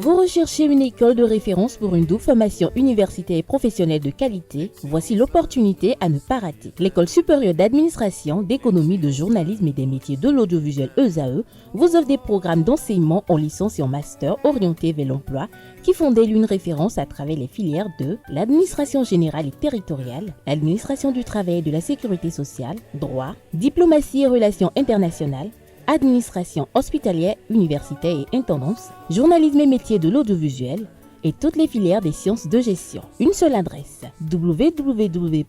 Vous recherchez une école de référence pour une double formation universitaire et professionnelle de qualité? Voici l'opportunité à ne pas rater. L'École supérieure d'administration, d'économie, de journalisme et des métiers de l'audiovisuel ESAE vous offre des programmes d'enseignement en licence et en master orientés vers l'emploi qui font d'elle une référence à travers les filières de l'administration générale et territoriale, l'administration du travail et de la sécurité sociale, droit, diplomatie et relations internationales, administration hospitalière, universitaire et intendance, journalisme et métiers de l'audiovisuel et toutes les filières des sciences de gestion. Une seule adresse, www.esae.bj.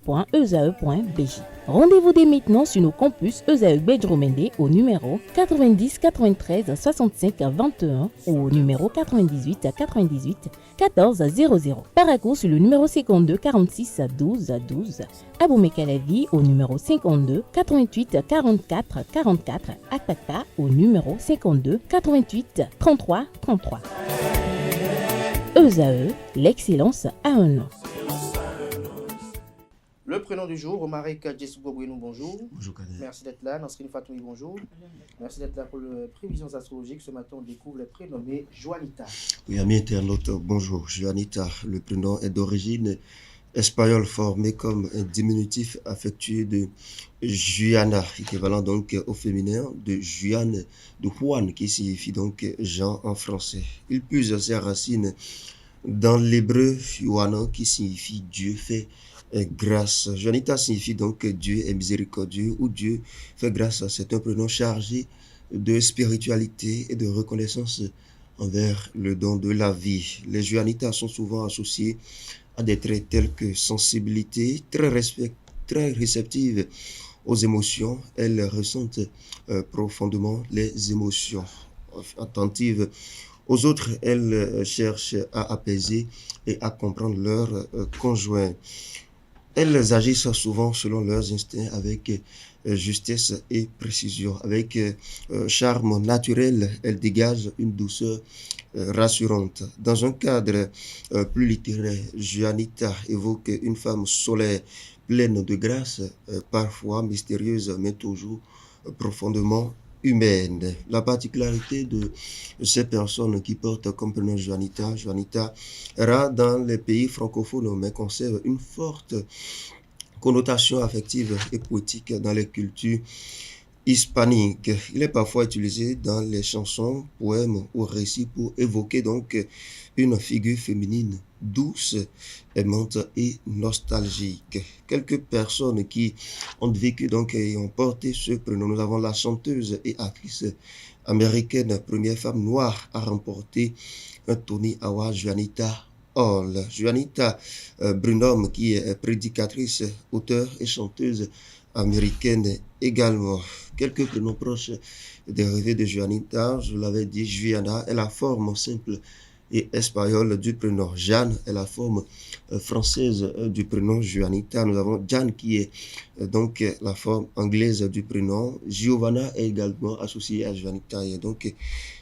Rendez-vous dès maintenant sur nos campus ESAE Bedromende au numéro 90 93 65 21 ou au numéro 98 98 14 00. Paracourt sur le numéro 52 46 12 12. Aboumé-Calavi au numéro 52 88 44 44. Akpaka au numéro 52 88 33 33. ESAE, l'excellence a un nom. Le prénom du jour, Omarek Djessou-Gobouinou, bonjour. Bonjour Kader. Merci d'être là. Nasrine Fatoui, bonjour. Merci d'être là pour les prévisions astrologiques. Ce matin, on découvre le prénommé Juanita. Oui, amis internautes, bonjour. Juanita, le prénom est d'origine espagnole formé comme un diminutif affectueux de Juana, équivalent donc au féminin de Juan, de Juan, qui signifie donc Jean en français. Il puise ses racines dans l'hébreu Juana, qui signifie Dieu fait grâce. Juanita signifie donc Dieu est miséricordieux ou Dieu fait grâce. C'est un prénom chargé de spiritualité et de reconnaissance envers le don de la vie. Les Juanitas sont souvent associés à des traits tels que sensibilité, très réceptive aux émotions. Elles ressentent profondément les émotions. Attentives aux autres, elles cherchent à apaiser et à comprendre leurs conjoints. Elles agissent souvent selon leurs instincts avec justesse et précision. Avec charme naturel, elles dégagent une douceur rassurante. Dans un cadre plus littéraire, Juanita évoque une femme solaire, pleine de grâce, parfois mystérieuse, mais toujours profondément humaine. La particularité de ces personnes qui portent comme prénom Juanita, rare dans les pays francophones, mais conserve une forte connotation affective et poétique dans les cultures hispaniques. Il est parfois utilisé dans les chansons, poèmes ou récits pour évoquer donc une figure féminine douce, aimante et nostalgique. Quelques personnes qui ont vécu donc et ont porté ce prénom. Nous avons la chanteuse et actrice américaine, première femme noire à remporter un Tony Award, Juanita Hall. Juanita Brunham, qui est prédicatrice, auteure et chanteuse américaine également. Quelques prénoms proches dérivés de Juanita, je l'avais dit, Juana est la forme simple et espagnole du prénom. Jeanne est la forme française du prénom Juanita. Nous avons Jan qui est donc la forme anglaise du prénom. Giovanna est également associée à Juanita et donc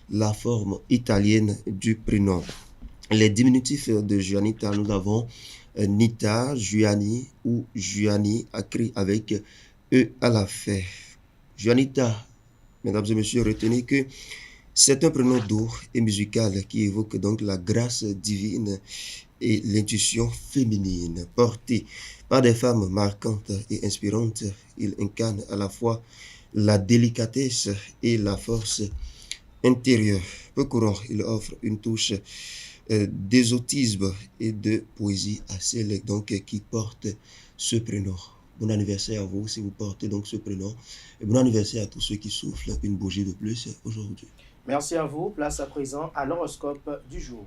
la forme italienne du prénom. Les diminutifs de Juanita, nous avons Nita, Juani ou Juani, écrit avec E à la fin. Juanita, mesdames et messieurs, retenez que c'est un prénom doux et musical qui évoque donc la grâce divine et l'intuition féminine. Porté par des femmes marquantes et inspirantes, il incarne à la fois la délicatesse et la force intérieure. Peu courant, il offre une touche d'ésotisme et de poésie à celles donc qui portent ce prénom. Bon anniversaire à vous si vous portez donc ce prénom et bon anniversaire à tous ceux qui soufflent une bougie de plus aujourd'hui. Merci à vous. Place à présent à l'horoscope du jour.